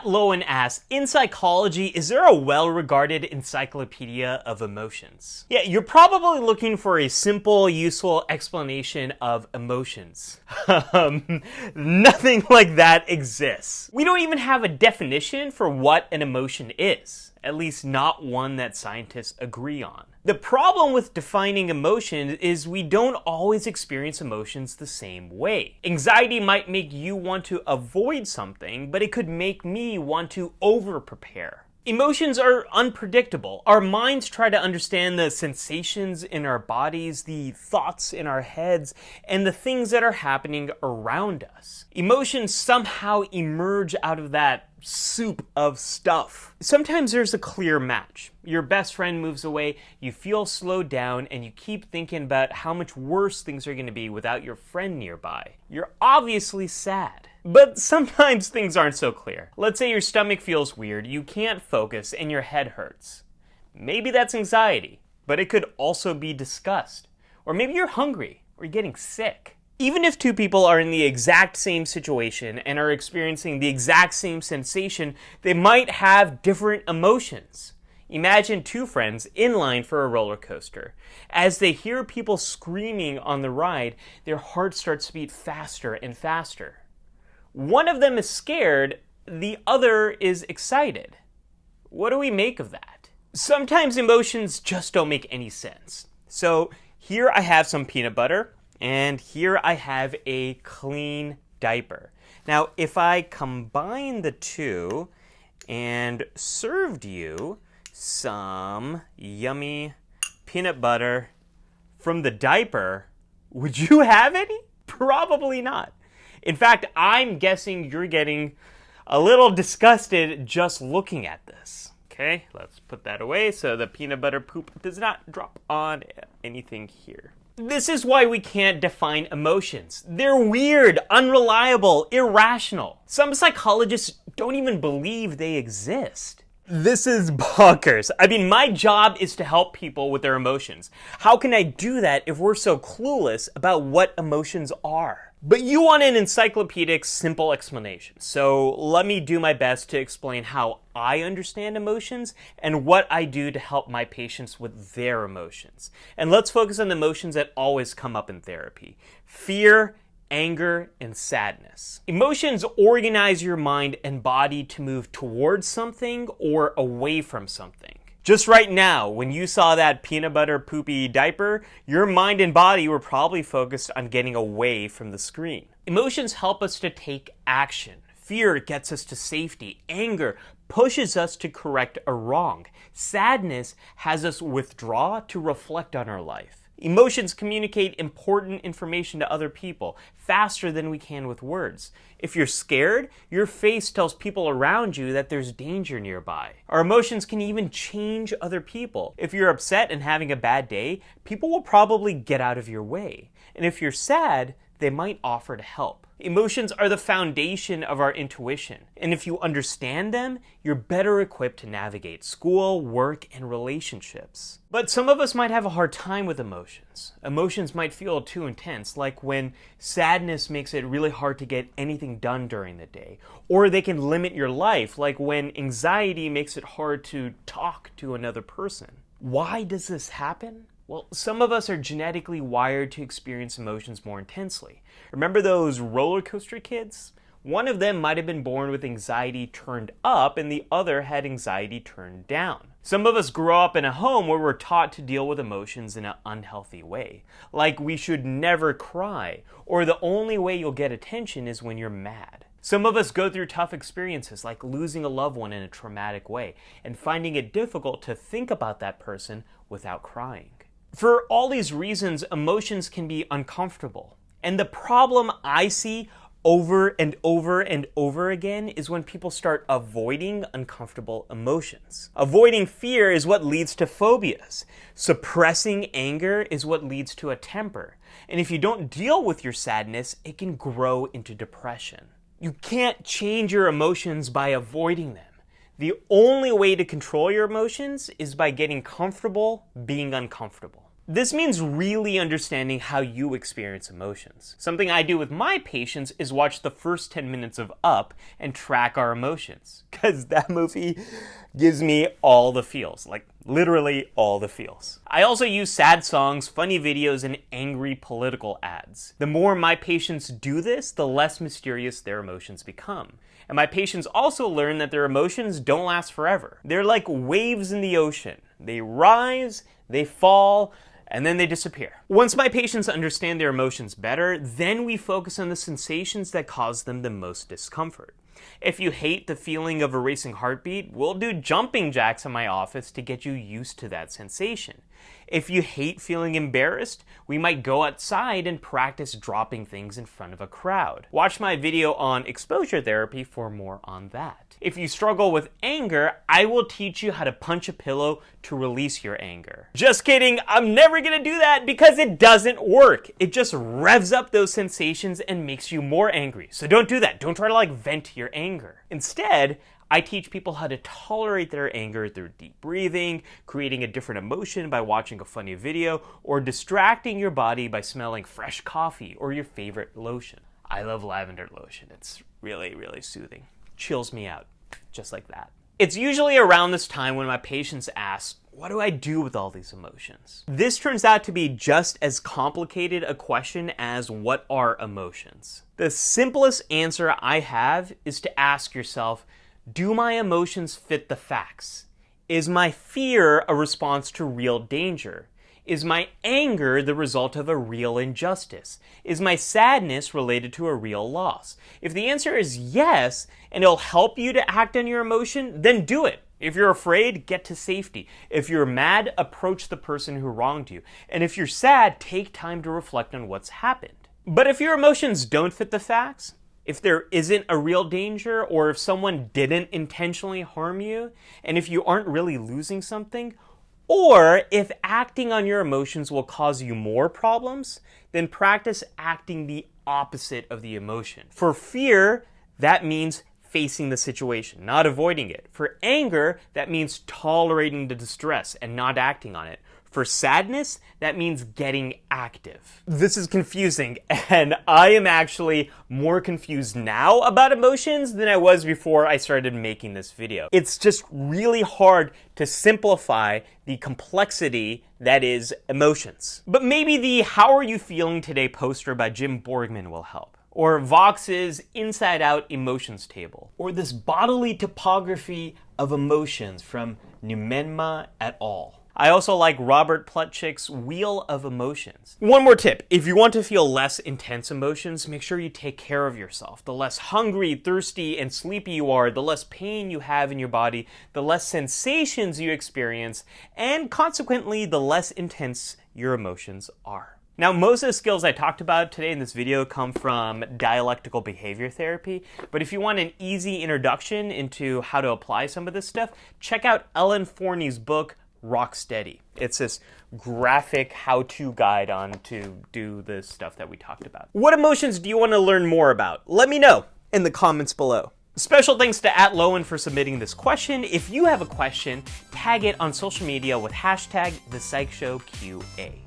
Matt Lowen asks, in psychology, is there a well-regarded encyclopedia of emotions? Yeah, you're probably looking for a simple, useful explanation of emotions. Nothing like that exists. We don't even have a definition for what an emotion is. At least not one that scientists agree on. The problem with defining emotion is we don't always experience emotions the same way. Anxiety might make you want to avoid something, but it could make me want to over-prepare. Emotions are unpredictable. Our minds try to understand the sensations in our bodies, the thoughts in our heads, and the things that are happening around us. Emotions somehow emerge out of that soup of stuff. Sometimes there's a clear match. Your best friend moves away, you feel slowed down, and you keep thinking about how much worse things are going to be without your friend nearby. You're obviously sad. But sometimes things aren't so clear. Let's say your stomach feels weird, you can't focus, and your head hurts. Maybe that's anxiety, but it could also be disgust. Or maybe you're hungry, or you're getting sick. Even if two people are in the exact same situation and are experiencing the exact same sensation, they might have different emotions. Imagine two friends in line for a roller coaster. As they hear people screaming on the ride, their heart starts to beat faster and faster. One of them is scared, the other is excited. What do we make of that? Sometimes emotions just don't make any sense. So here I have some peanut butter, and here I have a clean diaper. Now, if I combine the two and served you some yummy peanut butter from the diaper, would you have any? Probably not. In fact, I'm guessing you're getting a little disgusted just looking at this. Okay, let's put that away so the peanut butter poop does not drop on anything here. This is why we can't define emotions. They're weird, unreliable, irrational. Some psychologists don't even believe they exist. This is bonkers. I mean, my job is to help people with their emotions. How can I do that if we're so clueless about what emotions are? But you want an encyclopedic, simple explanation. So let me do my best to explain how I understand emotions and what I do to help my patients with their emotions. And let's focus on the emotions that always come up in therapy: fear, anger, and sadness. Emotions organize your mind and body to move towards something or away from something. Just right now, when you saw that peanut butter poopy diaper, your mind and body were probably focused on getting away from the screen. Emotions help us to take action. Fear gets us to safety. Anger pushes us to correct a wrong. Sadness has us withdraw to reflect on our life. Emotions communicate important information to other people faster than we can with words. If you're scared, your face tells people around you that there's danger nearby. Our emotions can even change other people. If you're upset and having a bad day, people will probably get out of your way. And if you're sad, they might offer to help. Emotions are the foundation of our intuition, and if you understand them, you're better equipped to navigate school, work, and relationships. But some of us might have a hard time with emotions. Emotions might feel too intense, like when sadness makes it really hard to get anything done during the day. Or they can limit your life, like when anxiety makes it hard to talk to another person. Why does this happen? Well, some of us are genetically wired to experience emotions more intensely. Remember those roller coaster kids? One of them might have been born with anxiety turned up and the other had anxiety turned down. Some of us grow up in a home where we're taught to deal with emotions in an unhealthy way. Like we should never cry, or the only way you'll get attention is when you're mad. Some of us go through tough experiences like losing a loved one in a traumatic way and finding it difficult to think about that person without crying. For all these reasons, emotions can be uncomfortable. And the problem I see over and over and over again is when people start avoiding uncomfortable emotions. Avoiding fear is what leads to phobias. Suppressing anger is what leads to a temper. And if you don't deal with your sadness, it can grow into depression. You can't change your emotions by avoiding them. The only way to control your emotions is by getting comfortable being uncomfortable. This means really understanding how you experience emotions. Something I do with my patients is watch the first 10 minutes of Up and track our emotions, because that movie gives me all the feels, like literally all the feels. I also use sad songs, funny videos, and angry political ads. The more my patients do this, the less mysterious their emotions become. And my patients also learn that their emotions don't last forever. They're like waves in the ocean. They rise, they fall, and then they disappear. Once my patients understand their emotions better, then we focus on the sensations that cause them the most discomfort. If you hate the feeling of a racing heartbeat, we'll do jumping jacks in my office to get you used to that sensation. If you hate feeling embarrassed, we might go outside and practice dropping things in front of a crowd. Watch my video on exposure therapy for more on that. If you struggle with anger, I will teach you how to punch a pillow to release your anger. Just kidding, I'm never gonna do that because it doesn't work. It just revs up those sensations and makes you more angry. So don't do that. Don't try to vent your anger. Instead, I teach people how to tolerate their anger through deep breathing, creating a different emotion by watching a funny video, or distracting your body by smelling fresh coffee or your favorite lotion. I love lavender lotion. It's really, really soothing. Chills me out, just like that. It's usually around this time when my patients ask, what do I do with all these emotions? This turns out to be just as complicated a question as what are emotions? The simplest answer I have is to ask yourself, do my emotions fit the facts? Is my fear a response to real danger? Is my anger the result of a real injustice? Is my sadness related to a real loss? If the answer is yes, and it'll help you to act on your emotion, then do it. If you're afraid, get to safety. If you're mad, approach the person who wronged you. And if you're sad, take time to reflect on what's happened. But if your emotions don't fit the facts, if there isn't a real danger, or if someone didn't intentionally harm you, and if you aren't really losing something, or if acting on your emotions will cause you more problems, then practice acting the opposite of the emotion. For fear, that means facing the situation, not avoiding it. For anger, that means tolerating the distress and not acting on it. For sadness, that means getting active. This is confusing, and I am actually more confused now about emotions than I was before I started making this video. It's just really hard to simplify the complexity that is emotions. But maybe the How Are You Feeling Today poster by Jim Borgman will help. Or Vox's Inside Out Emotions Table. Or this bodily topography of emotions from Numenma et al. I also like Robert Plutchik's Wheel of Emotions. One more tip, if you want to feel less intense emotions, make sure you take care of yourself. The less hungry, thirsty, and sleepy you are, the less pain you have in your body, the less sensations you experience, and consequently, the less intense your emotions are. Now, most of the skills I talked about today in this video come from dialectical behavior therapy, but if you want an easy introduction into how to apply some of this stuff, check out Ellen Forney's book, Rock Steady. It's this graphic how-to guide on to do the stuff that we talked about. What emotions do you want to learn more about? Let me know in the comments below. Special thanks to @Lowen for submitting this question. If you have a question, tag it on social media with hashtag ThePsychShowQA.